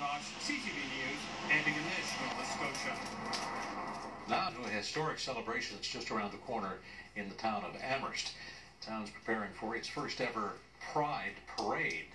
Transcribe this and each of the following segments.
Tosh, CTV News, ending in this, Nova Scotia. Now to a historic celebration that's just around the corner in the town of Amherst. The town's preparing for its first ever Pride Parade.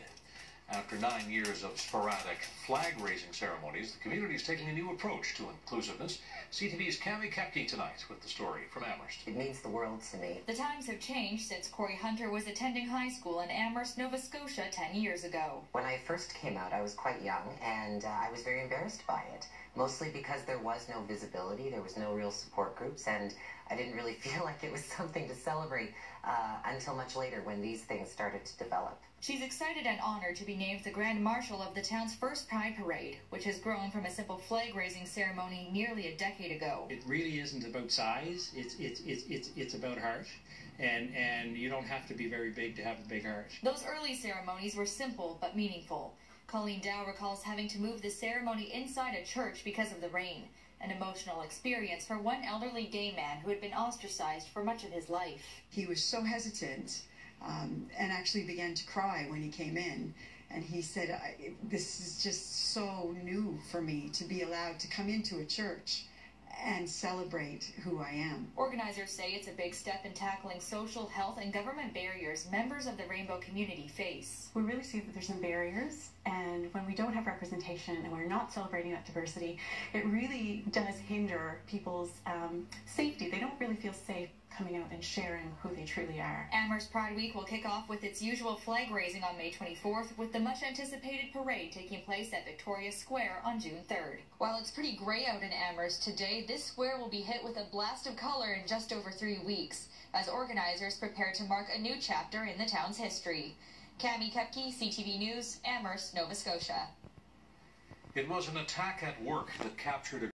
After 9 years of sporadic flag-raising ceremonies, the community is taking a new approach to inclusiveness. CTV's Cami Kepke tonight with the story from Amherst. It means the world to me. The times have changed since Corey Hunter was attending high school in Amherst, Nova Scotia 10 years ago. When I first came out, I was quite young, and I was very embarrassed by it, mostly because there was no visibility, there was no real support groups, and I didn't really feel like it was something to celebrate until much later when these things started to develop. She's excited and honored to be named the Grand Marshal of the town's first Pride Parade, which has grown from a simple flag-raising ceremony nearly a decade ago. It really isn't about size, it's about heart, and you don't have to be very big to have a big heart. Those early ceremonies were simple but meaningful. Colleen Dow recalls having to move the ceremony inside a church because of the rain, an emotional experience for one elderly gay man who had been ostracized for much of his life. He was so hesitant and actually began to cry when he came in. And he said, this is just so new for me to be allowed to come into a church and celebrate who I am. Organizers say it's a big step in tackling social, health, and government barriers members of the rainbow community face. We really see that there's some barriers, and when we don't have representation and we're not celebrating that diversity, it really does hinder people's safety. They don't really feel safe coming out and sharing who they truly are. Amherst Pride Week will kick off with its usual flag raising on May 24th, with the much anticipated parade taking place at Victoria Square on June 3rd. While it's pretty gray out in Amherst today, this square will be hit with a blast of color in just over 3 weeks, as organizers prepare to mark a new chapter in the town's history. Cami Kepke, CTV News, Amherst, Nova Scotia. It was an attack at work that captured a